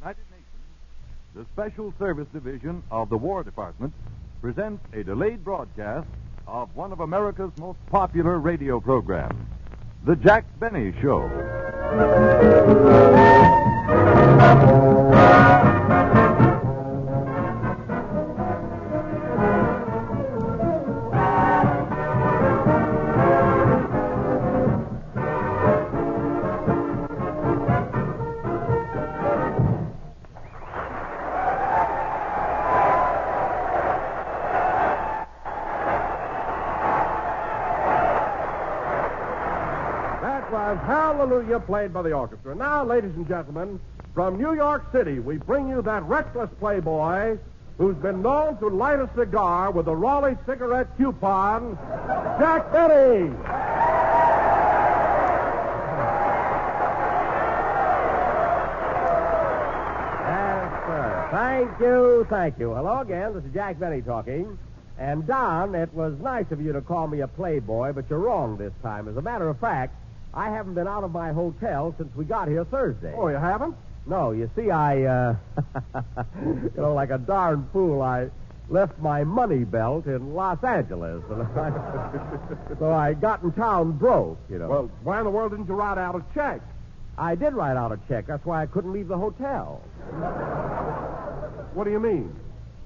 United Nations, the Special Service Division of the War Department presents a delayed broadcast of one of America's most popular radio programs, The Jack Benny Show. Hallelujah, played by the orchestra. Now, ladies and gentlemen, from New York City, we bring you that reckless playboy who's been known to light a cigar with a Raleigh cigarette coupon, Jack Benny. Yes, sir. Thank you. Hello again. This is Jack Benny talking. And, Don, it was nice of you to call me a playboy, but you're wrong this time. As a matter of fact, I haven't been out of my hotel since we got here Thursday. Oh, you haven't? No, you see, I, like a darn fool, I left my money belt in Los Angeles. So I got in town broke, Well, why in the world didn't you write out a check? I did write out a check. That's why I couldn't leave the hotel. What do you mean?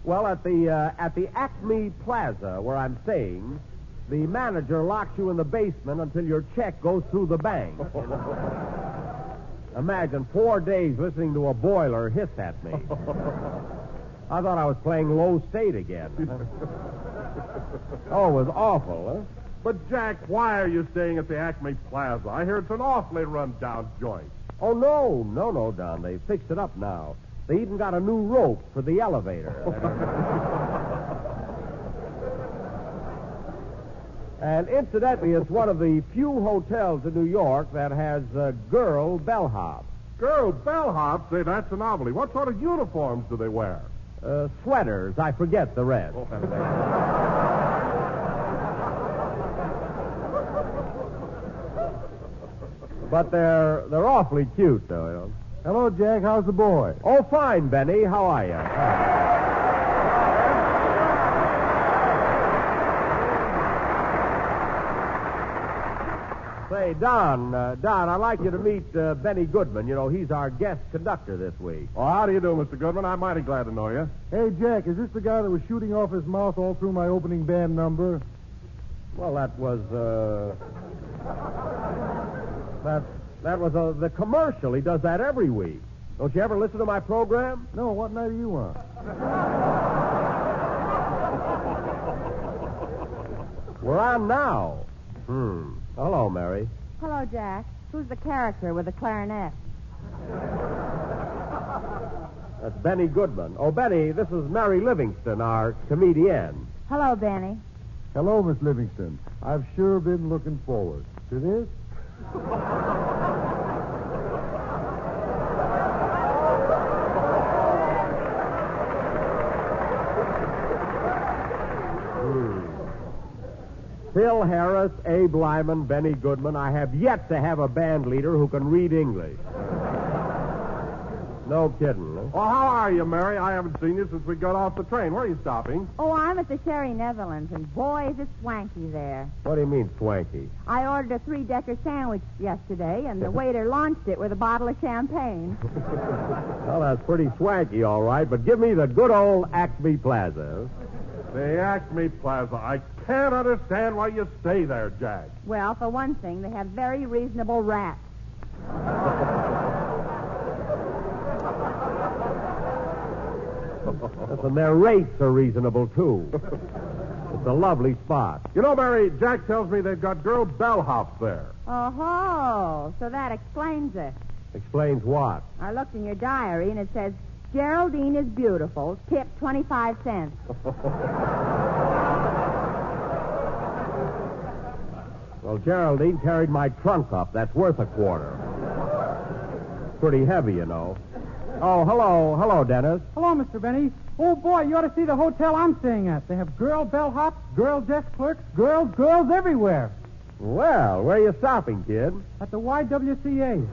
Well, at the Acme Plaza where I'm staying, the manager locks you in the basement until your check goes through the bank. Imagine 4 days listening to a boiler hiss at me. I thought I was playing low state again. Oh, it was awful, huh? But, Jack, why are you staying at the Acme Plaza? I hear it's an awfully run-down joint. Oh, no, Don. They fixed it up now. They even got a new rope for the elevator. And incidentally, it's one of the few hotels in New York that has girl bellhops. Girl bellhops? Say, that's a novelty. What sort of uniforms do they wear? Sweaters. I forget the rest. But they're awfully cute, though. Hello, Jack. How's the boy? Oh, fine, Benny. How are you? Say, Don, I'd like you to meet Benny Goodman. He's our guest conductor this week. Well, how do you do, Mr. Goodman? I'm mighty glad to know you. Hey, Jack, is this the guy that was shooting off his mouth all through my opening band number? Well, that was the commercial. He does that every week. Don't you ever listen to my program? No, what night are you on? We're on now. Hello, Mary. Hello, Jack. Who's the character with the clarinet? That's Benny Goodman. Oh, Benny, this is Mary Livingston, our comedienne. Hello, Benny. Hello, Miss Livingston. I've sure been looking forward to this. Phil Harris, Abe Lyman, Benny Goodman. I have yet to have a band leader who can read English. No kidding, huh? Well, how are you, Mary? I haven't seen you since we got off the train. Where are you stopping? Oh, I'm at the Sherry Netherlands, and boy, is it swanky there. What do you mean, swanky? I ordered a 3-decker sandwich yesterday, and the waiter launched it with a bottle of champagne. Well, that's pretty swanky, all right, but give me the good old Acme Plaza. The Acme Plaza. I can't understand why you stay there, Jack. Well, for one thing, they have very reasonable rats. And their rates are reasonable, too. It's a lovely spot. You know, Mary, Jack tells me they've got girl bellhops there. Oh, so that explains it. Explains what? I looked in your diary, and it says, Geraldine is beautiful, tip 25 cents. Well, Geraldine carried my trunk up. That's worth a quarter. Pretty heavy, Oh, hello, Dennis. Hello, Mr. Benny. Oh, boy, you ought to see the hotel I'm staying at. They have girl bellhops, girl desk clerks, girls everywhere. Well, where are you stopping, kid? At the YWCA.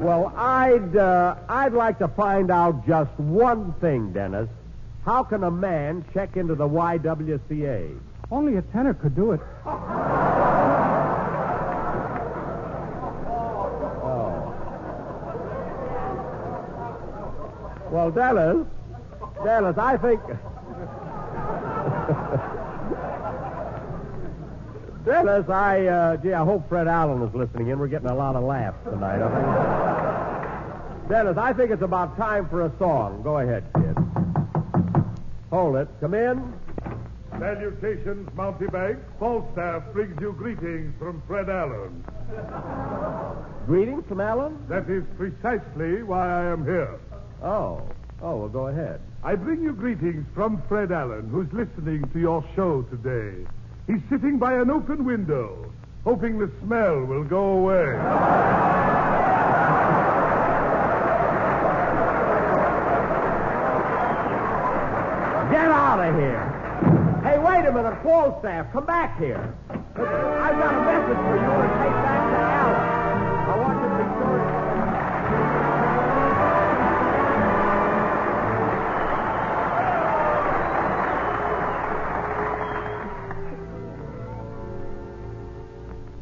Well, I'd like to find out just one thing, Dennis. How can a man check into the YWCA? Only a tenor could do it. Well, Dennis, I think... Dennis, I hope Fred Allen is listening in. We're getting a lot of laughs tonight. Dennis, I think it's about time for a song. Go ahead, kid. Hold it. Come in. Salutations, Mountebank. Falstaff brings you greetings from Fred Allen. Greetings from Allen? That is precisely why I am here. Oh, well, go ahead. I bring you greetings from Fred Allen, who's listening to your show today. He's sitting by an open window, hoping the smell will go away. Get out of here. Hey, wait a minute, Falstaff, come back here. I've got a message for you to take back to Allen. I want you to be sure.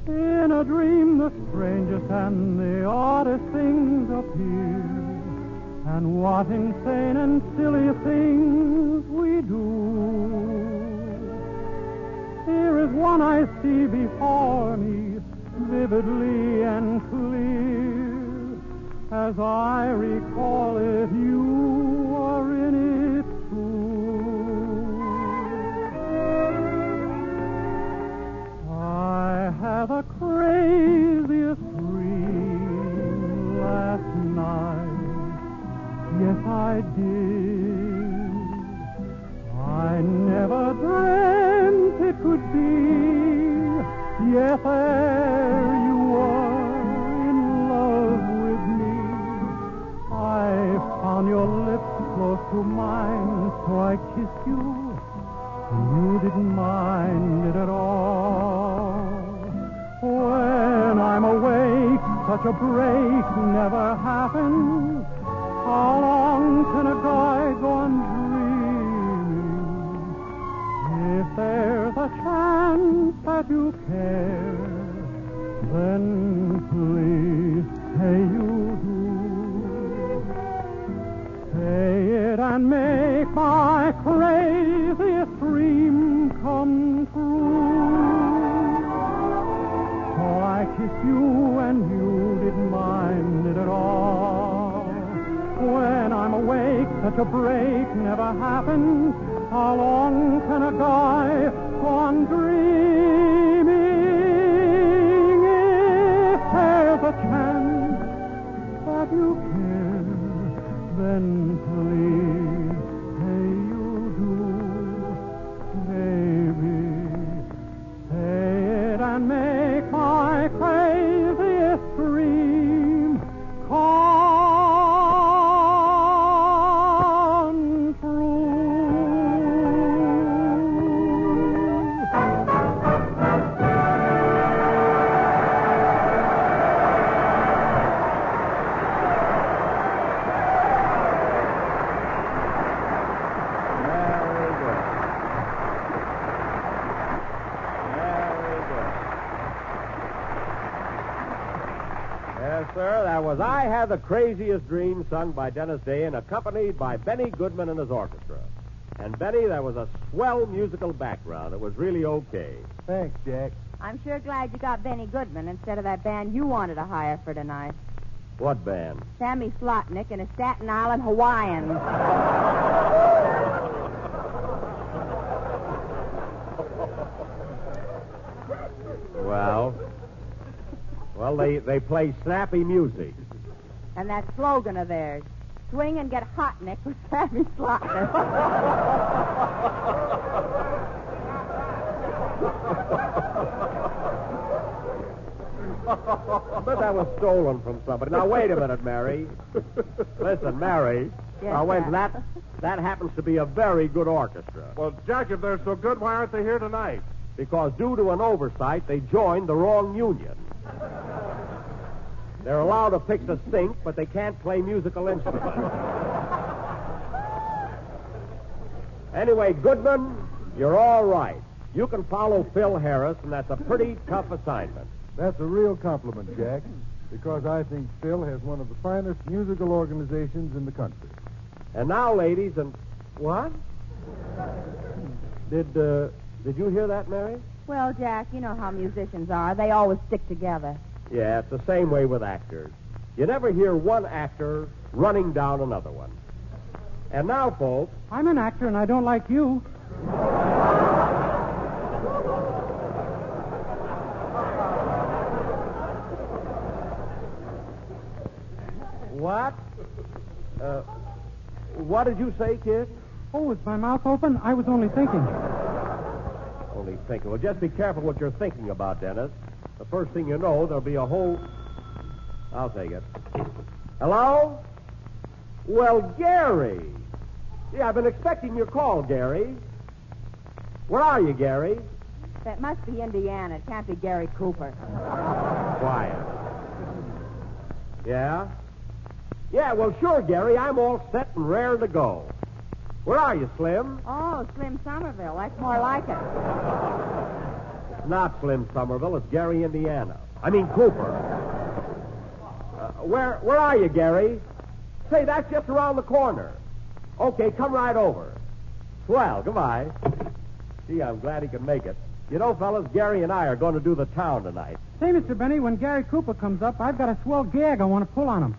In a dream, the strangest and the oddest things appear. And what insane and silly things we do. Here is one I see before me, vividly and clear. As I recall it, you are in it too. I had the craziest dream last night. Yes, I did. I never dreamt it could be. Yes, there you were in love with me. I found your lips close to mine, so I kissed you, and you didn't mind it at all. When I'm awake, such a break never happens. How long can a guy go on dreaming? If there's a chance that you care, then please say you do. Say it and make my craziest dream come true. So I kissed you and you didn't mind it at all. When I'm awake, such a break never happens. How long can a guy go on dreaming? If there's a chance that you care, then please say you do. Baby, say it and make my craziest dream come I Had the Craziest Dream, sung by Dennis Day and accompanied by Benny Goodman and his orchestra. And, Benny, that was a swell musical background. It was really okay. Thanks, Jack. I'm sure glad you got Benny Goodman instead of that band you wanted to hire for tonight. What band? Sammy Slotnick and his Staten Island Hawaiians. Well, they play snappy music. And that slogan of theirs, swing and get hot, Nick, with Sammy Slotnick. But that was stolen from somebody. Now, wait a minute, Mary. Listen, Mary. Yes, now, wait, Jack. that happens to be a very good orchestra. Well, Jack, if they're so good, why aren't they here tonight? Because due to an oversight, they joined the wrong union. They're allowed to fix a sink, but they can't play musical instruments. Anyway, Goodman, you're all right. You can follow Phil Harris, and that's a pretty tough assignment. That's a real compliment, Jack, because I think Phil has one of the finest musical organizations in the country. And now, ladies, and... What? Did you hear that, Mary? Well, Jack, you know how musicians are. They always stick together. Yeah, it's the same way with actors. You never hear one actor running down another one. And now, folks... I'm an actor, and I don't like you. What? What did you say, kid? Oh, is my mouth open? I was only thinking. Only thinking. Well, just be careful what you're thinking about, Dennis. The first thing you know, there'll be a whole... I'll take it. Hello? Well, Gary. Yeah, I've been expecting your call, Gary. Where are you, Gary? That must be Indiana. It can't be Gary Cooper. Quiet. Yeah? Yeah, well, sure, Gary. I'm all set and raring to go. Where are you, Slim? Oh, Slim Somerville. That's more like it. Not Slim Somerville. It's Gary, Indiana. I mean, Cooper. Where are you, Gary? Say, that's just around the corner. Okay, come right over. Swell, goodbye. Gee, I'm glad he could make it. You know, fellas, Gary and I are going to do the town tonight. Say, Mr. Benny, when Gary Cooper comes up, I've got a swell gag I want to pull on him.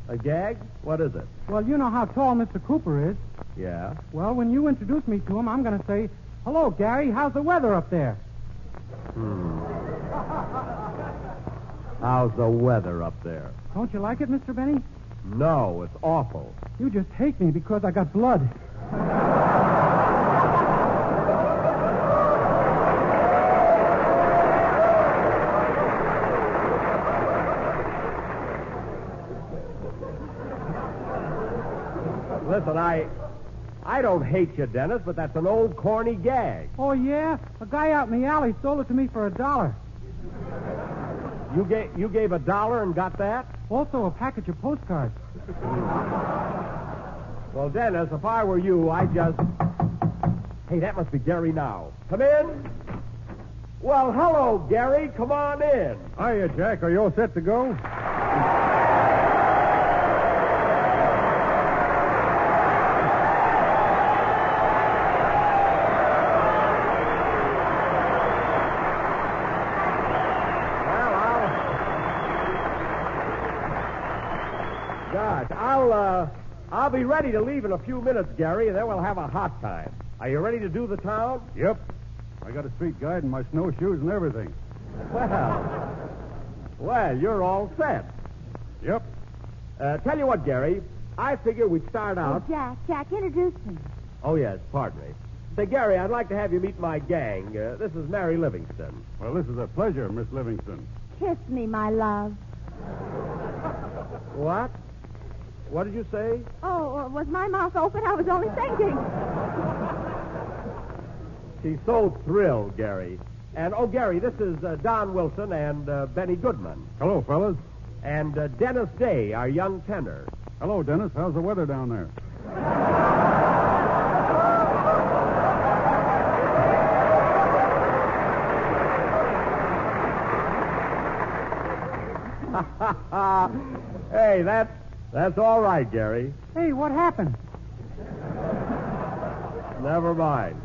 A gag? What is it? Well, you know how tall Mr. Cooper is. Yeah? Well, when you introduce me to him, I'm going to say, hello, Gary, how's the weather up there? How's the weather up there? Don't you like it, Mr. Benny? No, it's awful. You just hate me because I got blood. Listen, I don't hate you, Dennis, but that's an old corny gag. Oh, yeah? A guy out in the alley sold it to me for $1. You gave $1 and got that? Also a package of postcards. Well, Dennis, if I were you, I'd just... Hey, that must be Gary now. Come in. Well, hello, Gary. Come on in. Hiya, Jack. Are you all set to go? I'll be ready to leave in a few minutes, Gary, and then we'll have a hot time. Are you ready to do the town? Yep. I got a street guide and my snowshoes and everything. Well, you're all set. Yep. Tell you what, Gary, I figure we'd start out... Oh, Jack, introduce me. Oh, yes, pardon me. Say, Gary, I'd like to have you meet my gang. This is Mary Livingston. Well, this is a pleasure, Miss Livingston. Kiss me, my love. What? What did you say? Oh, was my mouth open? I was only thinking. She's so thrilled, Gary. And, oh, Gary, this is Don Wilson and Benny Goodman. Hello, fellas. And Dennis Day, our young tenor. Hello, Dennis. How's the weather down there? Hey, that's all right, Gary. Hey, what happened? Never mind.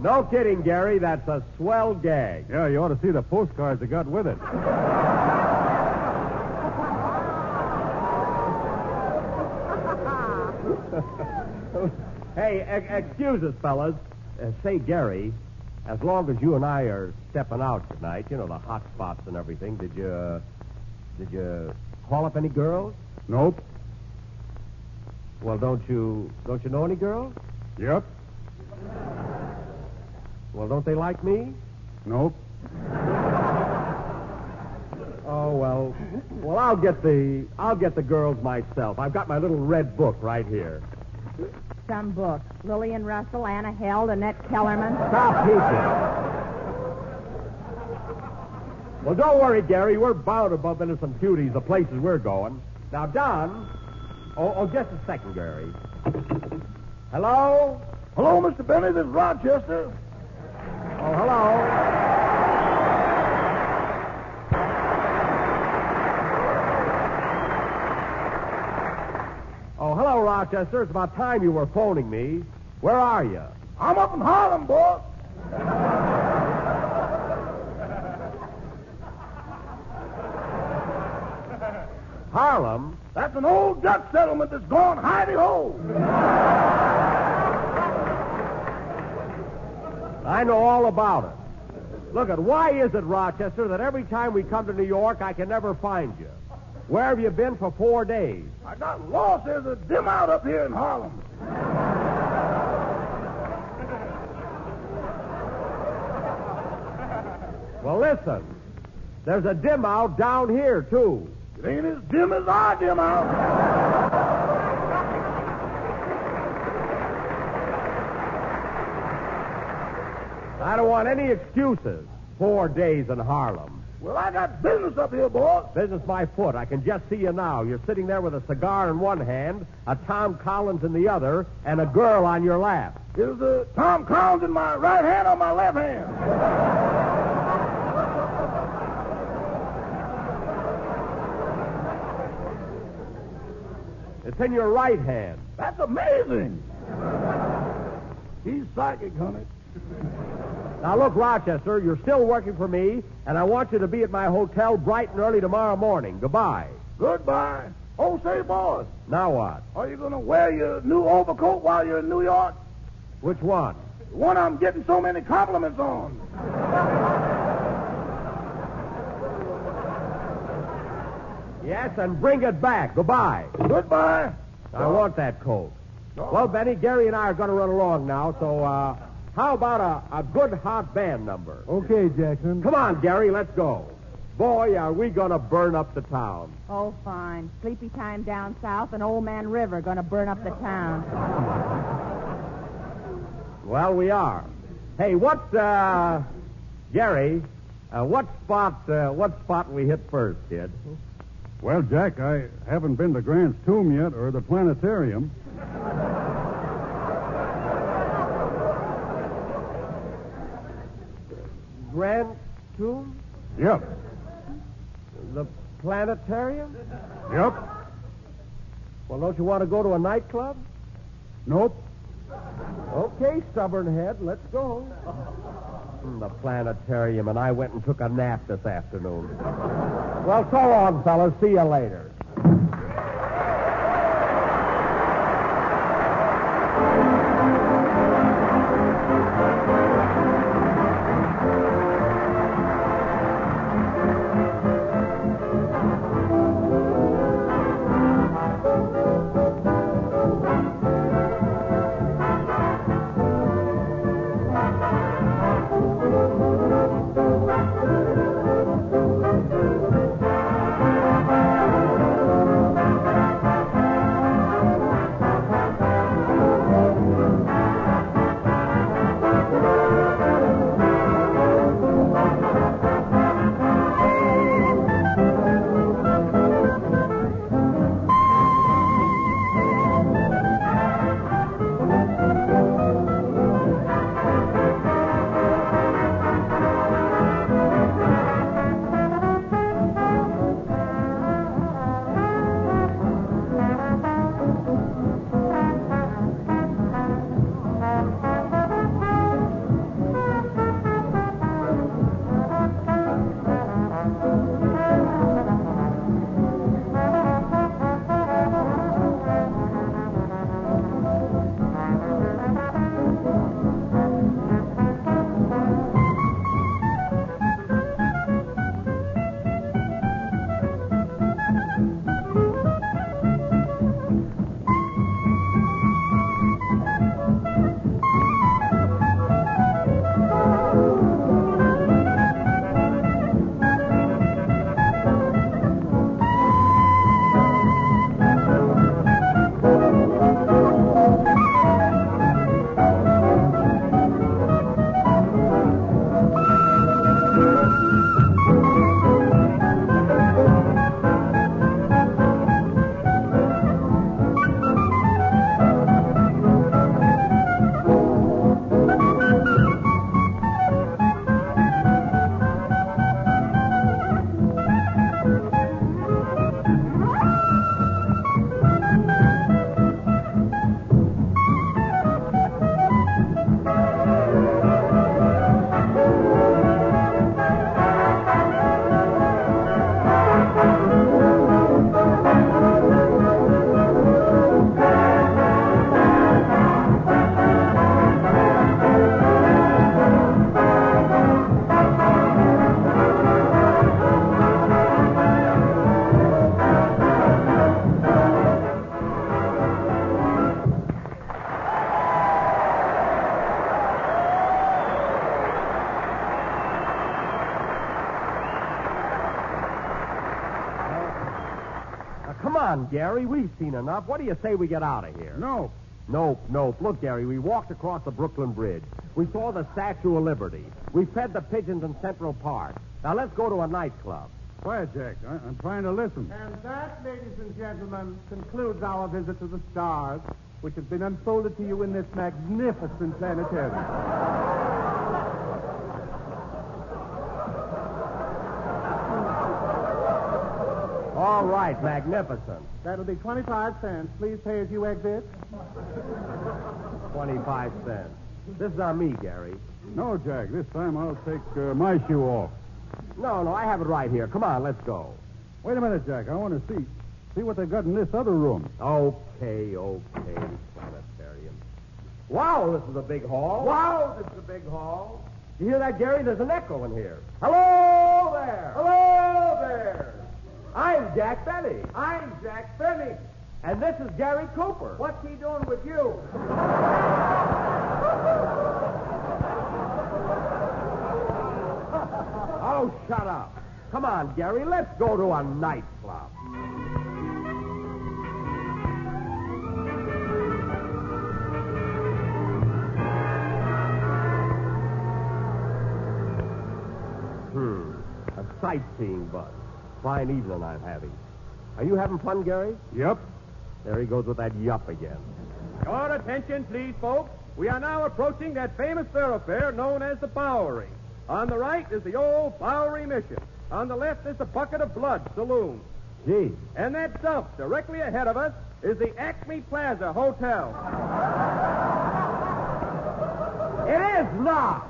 No kidding, Gary. That's a swell gag. Yeah, you ought to see the postcards that got with it. Hey, excuse us, fellas. Say, Gary, as long as you and I are stepping out tonight, you know, the hot spots and everything, did you call up any girls? Nope. Well, don't you know any girls? Yep. Well, don't they like me? Nope. Oh, well, I'll get the girls myself. I've got my little red book right here. Some book. Lillian Russell, Anna Held, Annette Kellerman. Stop teaching. Well, don't worry, Gary. We're bound to bump into some cuties the places we're going. Now, Don. Oh, just a second, Gary. Hello? Hello, Mr. Benny. This is Rochester. Oh, hello. Oh, hello, Rochester. It's about time you were phoning me. Where are you? I'm up in Harlem, boss. Harlem? That's an old Dutch settlement that's gone hidey-ho. I know all about it. Look, why is it, Rochester, that every time we come to New York, I can never find you? Where have you been for 4 days? I got lost. There's a dim out up here in Harlem. Well, listen. There's a dim out down here, too. It ain't as dim as our dim out. I don't want any excuses. 4 days in Harlem. Well, I got business up here, boss. Business by foot. I can just see you now. You're sitting there with a cigar in one hand, a Tom Collins in the other, and a girl on your lap. Is the Tom Collins in my right hand or my left hand? It's in your right hand. That's amazing. He's psychic, honey. Now, look, Rochester, you're still working for me, and I want you to be at my hotel bright and early tomorrow morning. Goodbye. Goodbye. Oh, say, boss, Now what? are you going to wear your new overcoat while you're in New York? Which one? The one I'm getting so many compliments on. Yes, and bring it back. Goodbye. Goodbye. I want that coat. Well, Benny, Gary and I are going to run along now, so how about a good hot band number? Okay, Jackson. Come on, Gary, let's go. Boy, are we going to burn up the town. Oh, fine. Sleepy time down south and Old Man River going to burn up the town. Well, we are. Hey, Gary, what spot we hit first, kid? Well, Jack, I haven't been to Grant's Tomb yet or the planetarium. Grand Tomb? Yep. The planetarium? Yep. Well, don't you want to go to a nightclub? Nope. Okay, stubborn head, let's go. The planetarium, and I went and took a nap this afternoon. Well, so long, fellas. See you later. on, Gary. We've seen enough. What do you say we get out of here? No. Nope. Look, Gary, we walked across the Brooklyn Bridge. We saw the Statue of Liberty. We fed the pigeons in Central Park. Now let's go to a nightclub. Quiet, Jack. I'm trying to listen. And that, ladies and gentlemen, concludes our visit to the stars, which has been unfolded to you in this magnificent planetarium. All right, magnificent. That'll be 25 cents. Please pay as you exit. 25 cents. This is on me, Gary. No, Jack. This time I'll take my shoe off. No, I have it right here. Come on, let's go. Wait a minute, Jack. I want to see what they got in this other room. Okay, planetarium. Wow, this is a big hall. Wow, this is a big hall. You hear that, Gary? There's an echo in here. Hello there. Hello there. I'm Jack Benny. I'm Jack Benny. And this is Gary Cooper. What's he doing with you? Oh, shut up. Come on, Gary, let's go to a nightclub. A sightseeing bus. Fine evening I'm having. Are you having fun, Gary? Yep. There he goes with that yup again. Your attention, please, folks. We are now approaching that famous thoroughfare known as the Bowery. On the right is the old Bowery Mission. On the left is the Bucket of Blood Saloon. Gee. And that dump directly ahead of us is the Acme Plaza Hotel. It is not.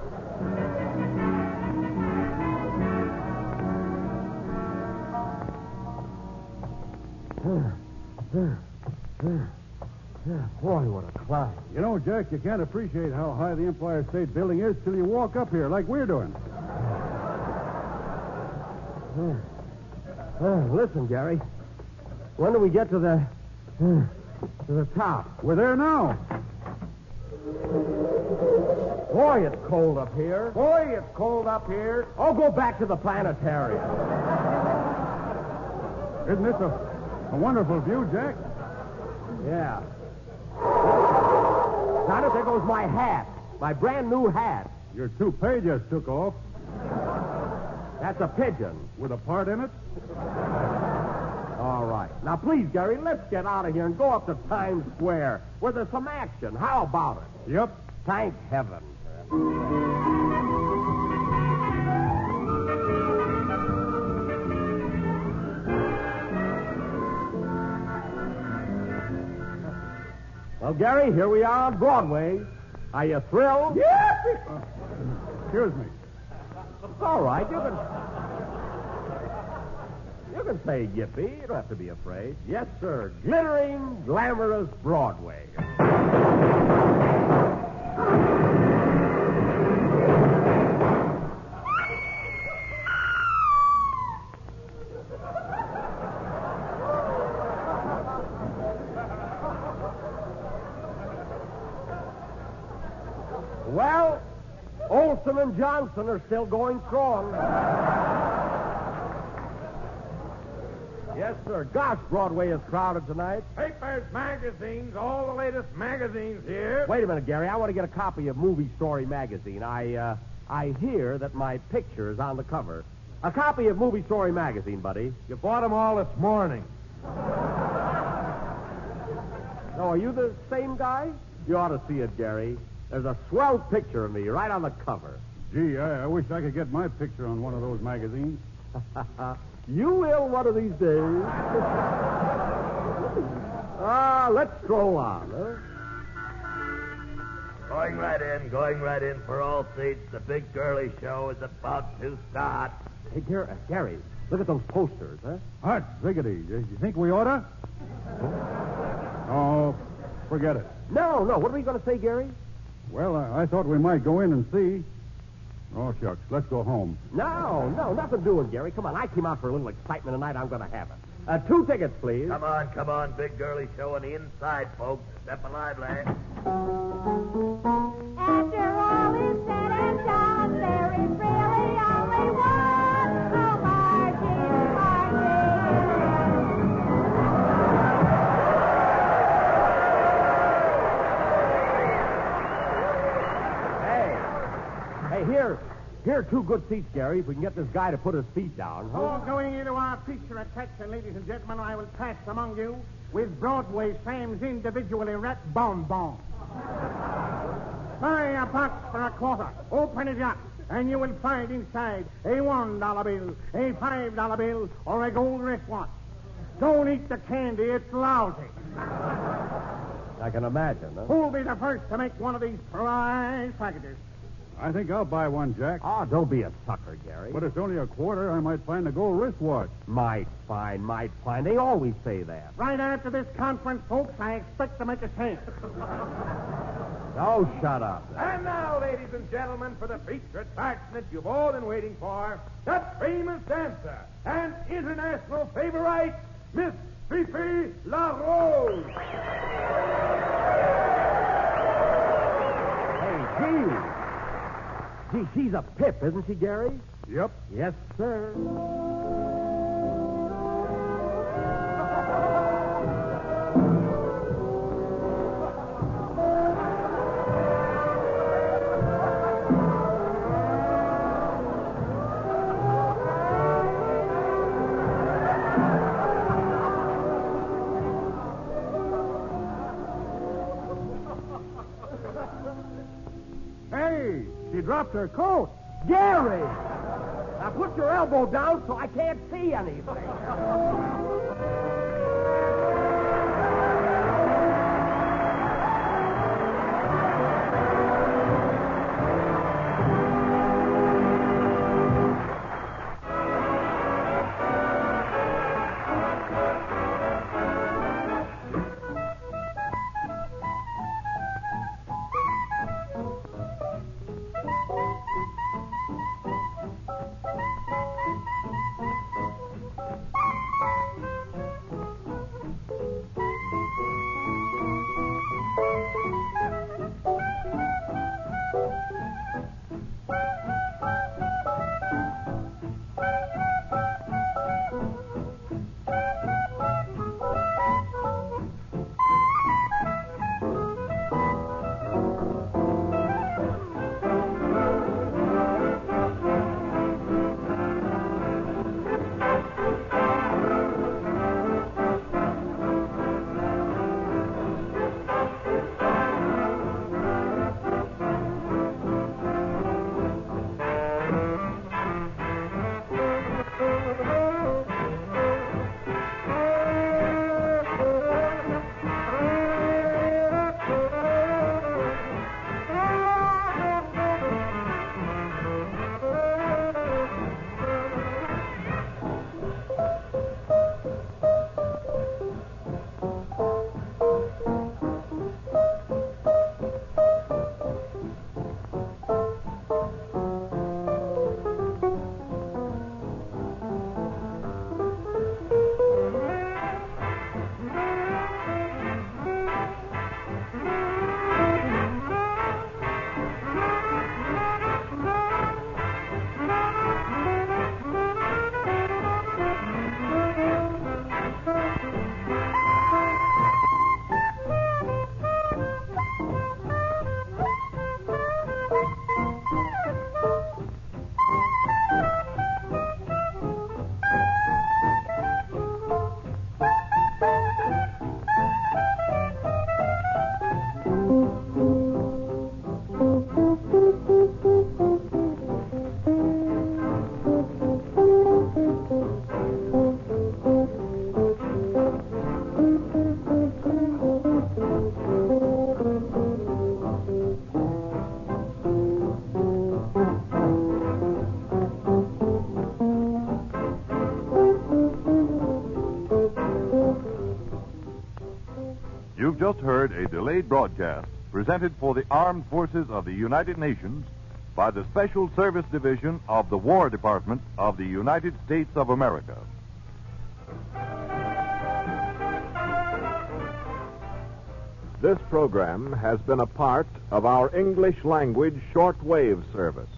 Boy, what a climb. You know, Jack, you can't appreciate how high the Empire State Building is till you walk up here like we're doing. Listen, Gary. When do we get to the top? We're there now. Boy, it's cold up here. Boy, it's cold up here. Oh, go back to the planetarium. Isn't this a wonderful view, Jack? Yeah. Got it? There goes my hat. My brand new hat. Your toupee just took off. That's a pigeon. With a part in it? All right. Now, please, Gary, let's get out of here and go up to Times Square where there's some action. How about it? Yep. Thank heaven. Well, Gary, here we are on Broadway. Are you thrilled? Yes. Excuse me. It's all right. You can say yippee. You don't have to be afraid. Yes, sir. Glittering, glamorous Broadway. Well, Olson and Johnson are still going strong. Yes, sir. Gosh, Broadway is crowded tonight. Papers, magazines, all the latest magazines here. Wait a minute, Gary. I want to get a copy of Movie Story magazine. I hear that my picture is on the cover. A copy of Movie Story magazine, buddy. You bought them all this morning. Oh, are you the same guy? You ought to see it, Gary. There's a swell picture of me right on the cover. Gee, I wish I could get my picture on one of those magazines. You will one of these days. Let's stroll on, huh? Going right in for all seats. The big girly show is about to start. Hey, Gary, look at those posters, huh? Hot ziggity. You think we oughta? Oh, forget it. No. What are we going to say, Gary? Well, I thought we might go in and see. Oh, shucks. Let's go home. No, nothing doing, Gary. Come on, I came out for a little excitement tonight. I'm going to have it. 2 tickets, please. Come on. Big girly show on the inside, folks. Step lively. After all is said and done, there is really only one. Oh, Margie. Here are 2 good seats, Gary, if we can get this guy to put his feet down. Before going into our feature attraction, ladies and gentlemen, I will pass among you with Broadway Sam's individually wrapped bonbon. Buy a box for a quarter. Open it up, and you will find inside a $1 bill, a $5 bill, or a gold wristwatch. Don't eat the candy. It's lousy. I can imagine, huh? Who'll be the first to make one of these prize packages? I think I'll buy one, Jack. Oh, don't be a sucker, Gary. But it's only a quarter. I might find a gold wristwatch. Might find. They always say that. Right after this conference, folks, I expect to make a change. Oh, shut up. And now, ladies and gentlemen, for the feature attraction that you've all been waiting for, that famous dancer and international favorite, Miss Fifi LaRose. Hey, Gee, she's a pip, isn't she, Gary? Yep. Yes, sir. Hey, she dropped her coat. Gary! Now put your elbow down so I can't see anything. You've just heard a delayed broadcast presented for the Armed Forces of the United Nations by the Special Service Division of the War Department of the United States of America. This program has been a part of our English language shortwave service.